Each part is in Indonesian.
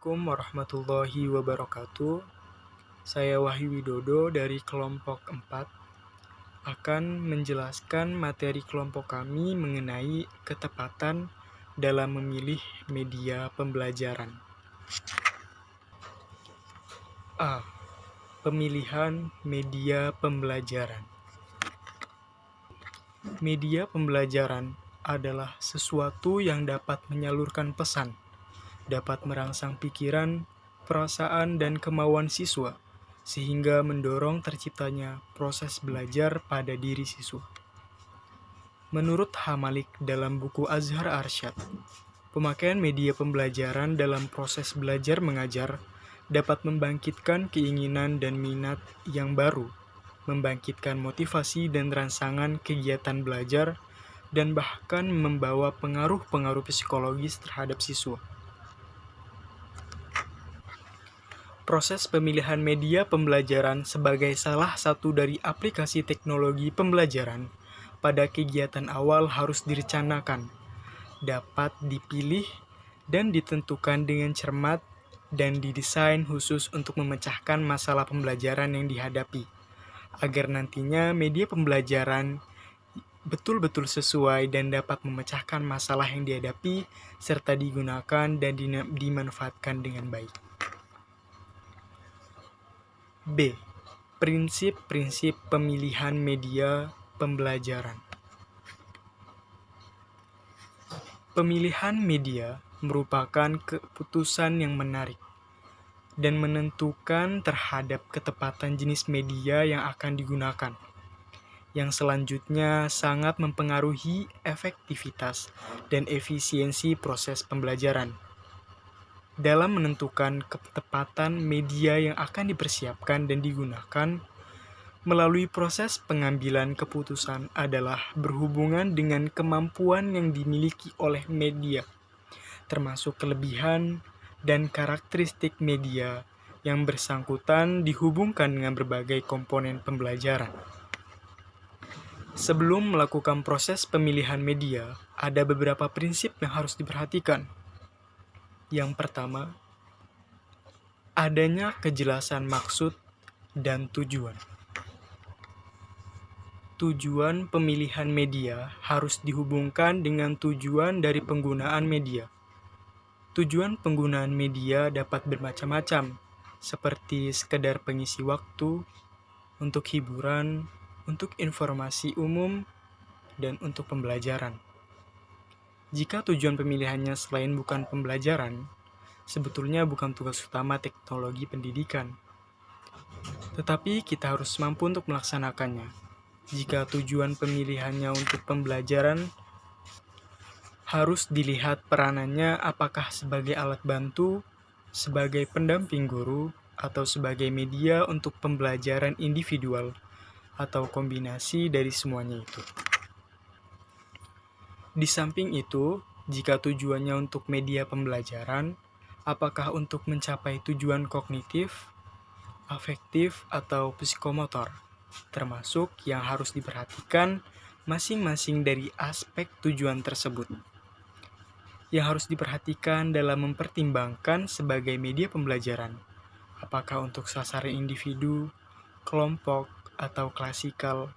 Assalamualaikum warahmatullahi wabarakatuh. Saya Wahyu Widodo dari kelompok 4 akan menjelaskan materi kelompok kami mengenai ketepatan dalam memilih media pembelajaran. A. Pemilihan media pembelajaran. Media pembelajaran adalah sesuatu yang dapat menyalurkan pesan, dapat merangsang pikiran, perasaan, dan kemauan siswa, sehingga mendorong terciptanya proses belajar pada diri siswa. Menurut H. Malik dalam buku Azhar Arsyad, pemakaian media pembelajaran dalam proses belajar mengajar dapat membangkitkan keinginan dan minat yang baru, membangkitkan motivasi dan rangsangan kegiatan belajar, dan bahkan membawa pengaruh-pengaruh psikologis terhadap siswa. Proses pemilihan media pembelajaran sebagai salah satu dari aplikasi teknologi pembelajaran pada kegiatan awal harus direncanakan, dapat dipilih dan ditentukan dengan cermat, dan didesain khusus untuk memecahkan masalah pembelajaran yang dihadapi, agar nantinya media pembelajaran betul-betul sesuai dan dapat memecahkan masalah yang dihadapi serta digunakan dan dimanfaatkan dengan baik. B. Prinsip-prinsip pemilihan media pembelajaran. Pemilihan media merupakan keputusan yang menarik dan menentukan terhadap ketepatan jenis media yang akan digunakan, yang selanjutnya sangat mempengaruhi efektivitas dan efisiensi proses pembelajaran. Dalam menentukan ketepatan media yang akan dipersiapkan dan digunakan, melalui proses pengambilan keputusan adalah berhubungan dengan kemampuan yang dimiliki oleh media, termasuk kelebihan dan karakteristik media yang bersangkutan dihubungkan dengan berbagai komponen pembelajaran. Sebelum melakukan proses pemilihan media, ada beberapa prinsip yang harus diperhatikan. Yang pertama, adanya kejelasan maksud dan tujuan. Tujuan pemilihan media harus dihubungkan dengan tujuan dari penggunaan media. Tujuan penggunaan media dapat bermacam-macam, seperti sekedar pengisi waktu, untuk hiburan, untuk informasi umum, dan untuk pembelajaran. Jika tujuan pemilihannya selain bukan pembelajaran, sebetulnya bukan tugas utama teknologi pendidikan. Tetapi kita harus mampu untuk melaksanakannya. Jika tujuan pemilihannya untuk pembelajaran, harus dilihat peranannya apakah sebagai alat bantu, sebagai pendamping guru, atau sebagai media untuk pembelajaran individual, atau kombinasi dari semuanya itu. Di samping itu, jika tujuannya untuk media pembelajaran, apakah untuk mencapai tujuan kognitif, afektif, atau psikomotor, termasuk yang harus diperhatikan masing-masing dari aspek tujuan tersebut. Yang harus diperhatikan dalam mempertimbangkan sebagai media pembelajaran, apakah untuk sasaran individu, kelompok, atau klasikal,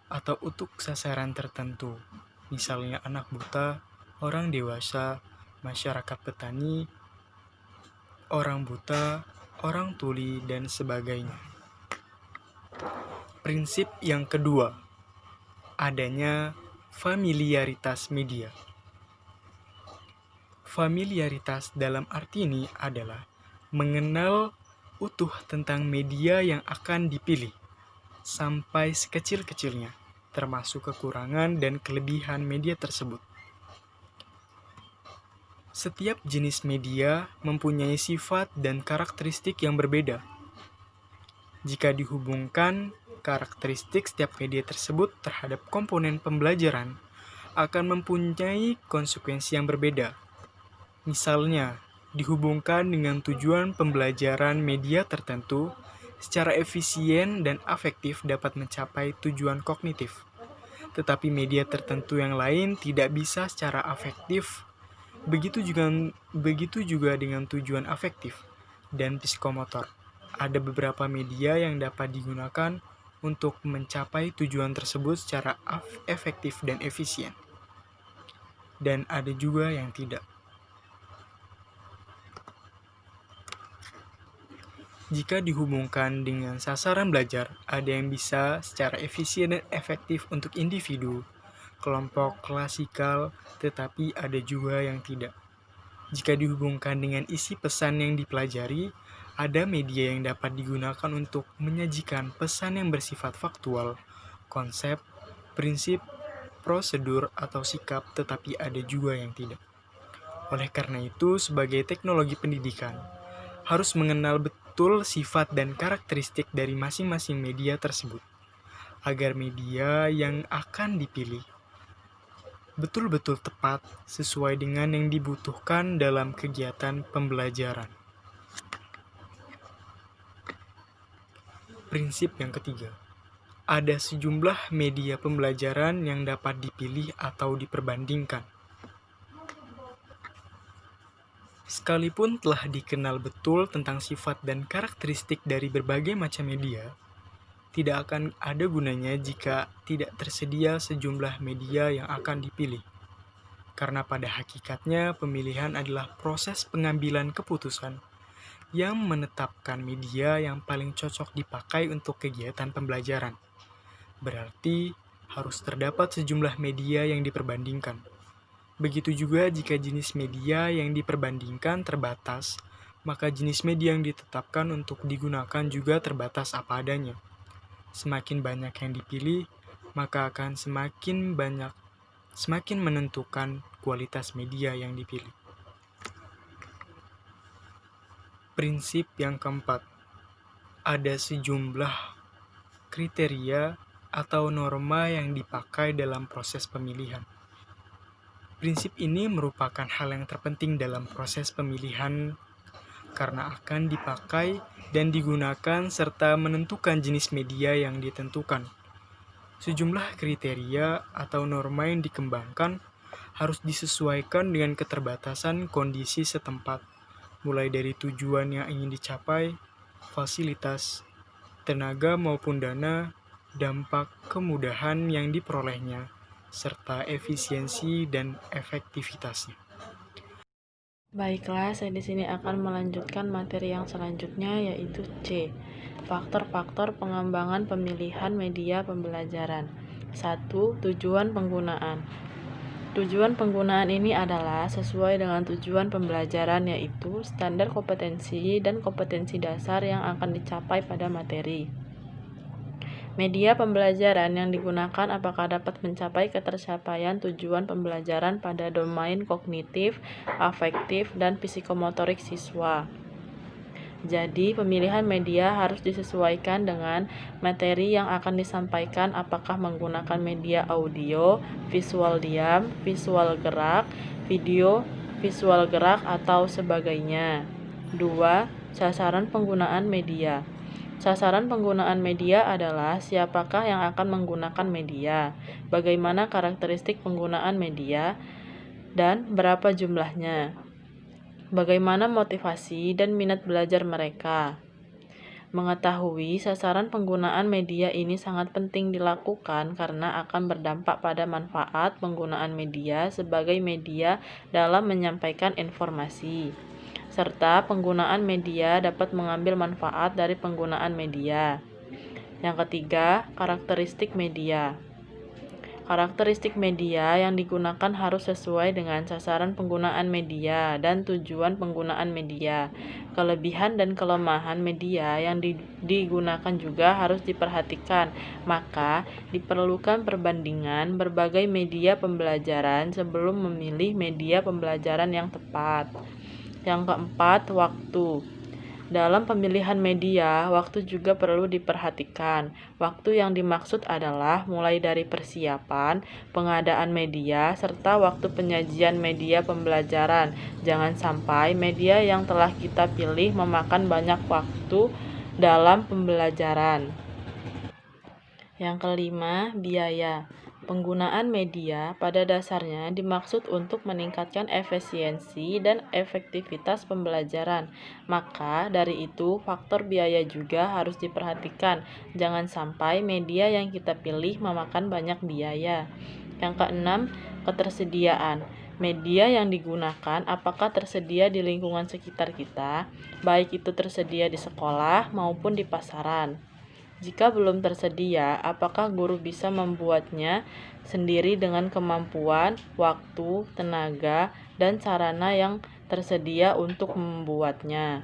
atau untuk sasaran tertentu, misalnya anak buta, orang dewasa, masyarakat petani, orang buta, orang tuli, dan sebagainya. Prinsip yang kedua, adanya familiaritas media. Familiaritas dalam arti ini adalah mengenal utuh tentang media yang akan dipilih, sampai sekecil-kecilnya, termasuk kekurangan dan kelebihan media tersebut. Setiap jenis media mempunyai sifat dan karakteristik yang berbeda. Jika dihubungkan, karakteristik setiap media tersebut terhadap komponen pembelajaran akan mempunyai konsekuensi yang berbeda. Misalnya, dihubungkan dengan tujuan pembelajaran media tertentu, secara efisien dan afektif dapat mencapai tujuan kognitif. Tetapi media tertentu yang lain tidak bisa secara afektif Begitu juga dengan tujuan afektif dan psikomotor. Ada beberapa media yang dapat digunakan untuk mencapai tujuan tersebut secara efektif dan efisien. Dan ada juga yang tidak. Jika dihubungkan dengan sasaran belajar, ada yang bisa secara efisien dan efektif untuk individu, kelompok klasikal, tetapi ada juga yang tidak. Jika dihubungkan dengan isi pesan yang dipelajari, ada media yang dapat digunakan untuk menyajikan pesan yang bersifat faktual, konsep, prinsip, prosedur, atau sikap, tetapi ada juga yang tidak. Oleh karena itu, sebagai teknologi pendidikan, harus mengenal betul sifat dan karakteristik dari masing-masing media tersebut, agar media yang akan dipilih betul-betul tepat sesuai dengan yang dibutuhkan dalam kegiatan pembelajaran. Prinsip yang ketiga, ada sejumlah media pembelajaran yang dapat dipilih atau diperbandingkan. Sekalipun telah dikenal betul tentang sifat dan karakteristik dari berbagai macam media, tidak akan ada gunanya jika tidak tersedia sejumlah media yang akan dipilih. Karena pada hakikatnya pemilihan adalah proses pengambilan keputusan yang menetapkan media yang paling cocok dipakai untuk kegiatan pembelajaran. Berarti harus terdapat sejumlah media yang diperbandingkan. Begitu juga jika jenis media yang diperbandingkan terbatas, maka jenis media yang ditetapkan untuk digunakan juga terbatas apa adanya. Semakin banyak yang dipilih, maka akan semakin menentukan kualitas media yang dipilih. Prinsip yang keempat, ada sejumlah kriteria atau norma yang dipakai dalam proses pemilihan. Prinsip ini merupakan hal yang terpenting dalam proses pemilihan karena akan dipakai dan digunakan serta menentukan jenis media yang ditentukan. Sejumlah kriteria atau norma yang dikembangkan harus disesuaikan dengan keterbatasan kondisi setempat, mulai dari tujuan yang ingin dicapai, fasilitas, tenaga maupun dana, dampak, kemudahan yang diperolehnya, serta efisiensi dan efektivitasnya. Baiklah, saya di sini akan melanjutkan materi yang selanjutnya, yaitu C. Faktor-faktor pengembangan pemilihan media pembelajaran. 1. Tujuan penggunaan. Tujuan penggunaan ini adalah sesuai dengan tujuan pembelajaran, yaitu standar kompetensi dan kompetensi dasar yang akan dicapai pada materi. Media pembelajaran yang digunakan apakah dapat mencapai ketercapaian tujuan pembelajaran pada domain kognitif, afektif, dan psikomotorik siswa. Jadi, pemilihan media harus disesuaikan dengan materi yang akan disampaikan, apakah menggunakan media audio, visual diam, visual gerak, video, visual gerak, atau sebagainya. 2. Sasaran penggunaan media. Sasaran penggunaan media adalah siapakah yang akan menggunakan media, bagaimana karakteristik penggunaan media, dan berapa jumlahnya. Bagaimana motivasi dan minat belajar mereka. Mengetahui sasaran penggunaan media ini sangat penting dilakukan karena akan berdampak pada manfaat penggunaan media sebagai media dalam menyampaikan informasi, serta penggunaan media dapat mengambil manfaat dari penggunaan media. Yang ketiga, karakteristik media. Karakteristik media yang digunakan harus sesuai dengan sasaran penggunaan media dan tujuan penggunaan media. Kelebihan dan kelemahan media yang digunakan juga harus diperhatikan, maka diperlukan perbandingan berbagai media pembelajaran sebelum memilih media pembelajaran yang tepat. Yang keempat, waktu. Dalam pemilihan media, waktu juga perlu diperhatikan. Waktu yang dimaksud adalah mulai dari persiapan, pengadaan media, serta waktu penyajian media pembelajaran. Jangan sampai media yang telah kita pilih memakan banyak waktu dalam pembelajaran. Yang kelima, biaya. Penggunaan media pada dasarnya dimaksud untuk meningkatkan efisiensi dan efektivitas pembelajaran. Maka dari itu, faktor biaya juga harus diperhatikan. Jangan sampai media yang kita pilih memakan banyak biaya. Yang keenam, ketersediaan. Media yang digunakan apakah tersedia di lingkungan sekitar kita, baik itu tersedia di sekolah maupun di pasaran. Jika belum tersedia, apakah guru bisa membuatnya sendiri dengan kemampuan, waktu, tenaga, dan sarana yang tersedia untuk membuatnya?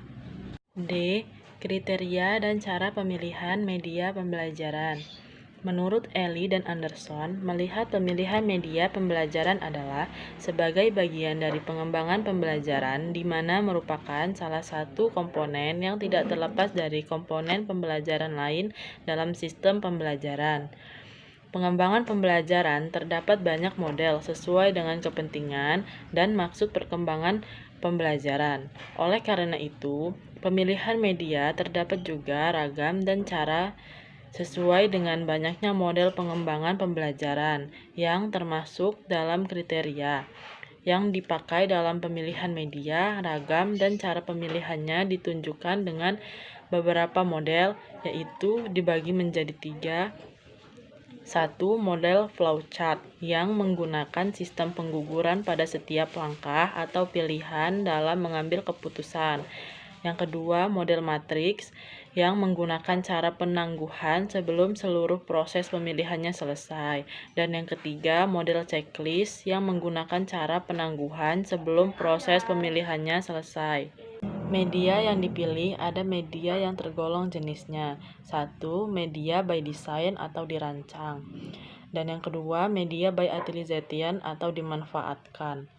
D. Kriteria dan cara pemilihan media pembelajaran. Menurut Ellie dan Anderson, melihat pemilihan media pembelajaran adalah sebagai bagian dari pengembangan pembelajaran di mana merupakan salah satu komponen yang tidak terlepas dari komponen pembelajaran lain dalam sistem pembelajaran. Pengembangan pembelajaran terdapat banyak model sesuai dengan kepentingan dan maksud perkembangan pembelajaran. Oleh karena itu, pemilihan media terdapat juga ragam dan cara sesuai dengan banyaknya model pengembangan pembelajaran yang termasuk dalam kriteria yang dipakai dalam pemilihan media, ragam dan cara pemilihannya ditunjukkan dengan beberapa model, yaitu dibagi menjadi 3. 1. Model flowchart yang menggunakan sistem pengguguran pada setiap langkah atau pilihan dalam mengambil keputusan. Yang kedua, model matriks yang menggunakan cara penangguhan sebelum seluruh proses pemilihannya selesai. Dan yang ketiga, model checklist yang menggunakan cara penangguhan sebelum proses pemilihannya selesai. Media yang dipilih ada media yang tergolong jenisnya. 1. Media by design atau dirancang. Dan yang kedua, media by utilization atau dimanfaatkan.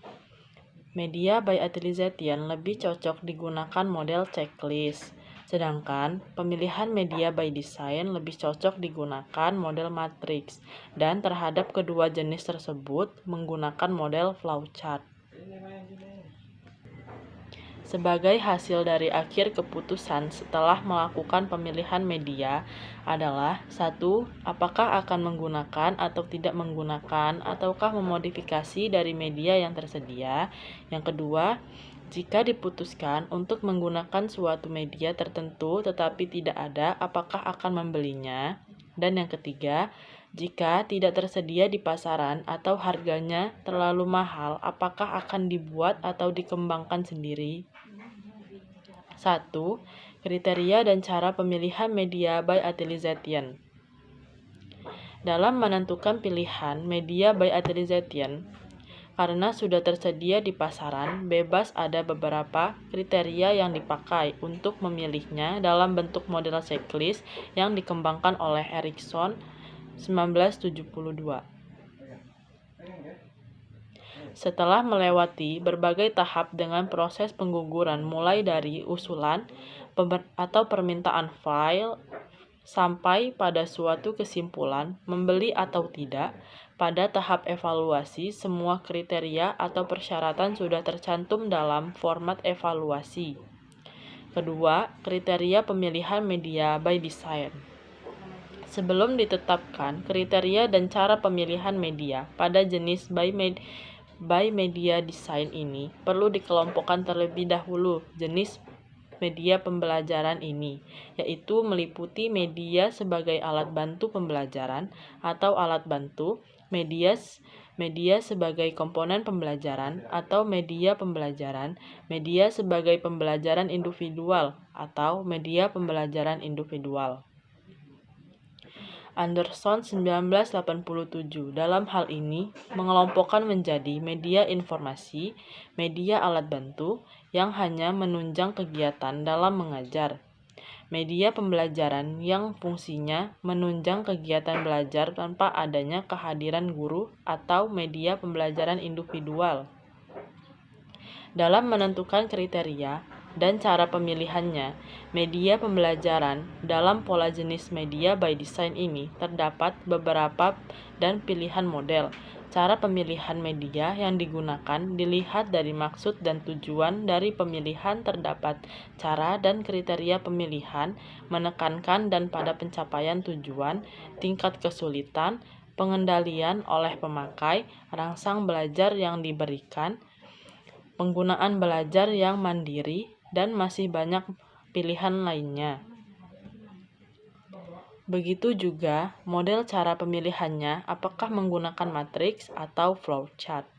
Media by utilization lebih cocok digunakan model checklist. Sedangkan pemilihan media by design lebih cocok digunakan model matriks, dan terhadap kedua jenis tersebut menggunakan model flowchart. Sebagai hasil dari akhir keputusan setelah melakukan pemilihan media adalah 1. Apakah akan menggunakan atau tidak menggunakan ataukah memodifikasi dari media yang tersedia. Yang kedua, jika diputuskan untuk menggunakan suatu media tertentu tetapi tidak ada, apakah akan membelinya? Dan yang ketiga, jika tidak tersedia di pasaran atau harganya terlalu mahal, apakah akan dibuat atau dikembangkan sendiri? 1. Kriteria dan cara pemilihan media by utilization. Dalam menentukan pilihan media by utilization, karena sudah tersedia di pasaran, bebas ada beberapa kriteria yang dipakai untuk memilihnya dalam bentuk model checklist yang dikembangkan oleh Erikson 1972. Setelah melewati berbagai tahap dengan proses pengguguran mulai dari usulan atau permintaan file sampai pada suatu kesimpulan, membeli atau tidak, pada tahap evaluasi semua kriteria atau persyaratan sudah tercantum dalam format evaluasi. Kedua, kriteria pemilihan media by design. Sebelum ditetapkan kriteria dan cara pemilihan media pada jenis by media design ini, perlu dikelompokkan terlebih dahulu jenis media pembelajaran ini, yaitu meliputi media sebagai alat bantu pembelajaran atau alat bantu, media sebagai komponen pembelajaran atau media pembelajaran, media sebagai pembelajaran individual atau media pembelajaran individual. Anderson 1987 dalam hal ini mengelompokkan menjadi media informasi, media alat bantu yang hanya menunjang kegiatan dalam mengajar, media pembelajaran yang fungsinya menunjang kegiatan belajar tanpa adanya kehadiran guru, atau media pembelajaran individual. Dalam menentukan kriteria dan cara pemilihannya, media pembelajaran dalam pola jenis media by design ini terdapat beberapa dan pilihan model. Cara pemilihan media yang digunakan dilihat dari maksud dan tujuan dari pemilihan. Terdapat cara dan kriteria pemilihan, menekankan dan pada pencapaian tujuan, tingkat kesulitan, pengendalian oleh pemakai, rangsang belajar yang diberikan, penggunaan belajar yang mandiri, dan masih banyak pilihan lainnya. Begitu juga model cara pemilihannya, apakah menggunakan matriks atau flowchart.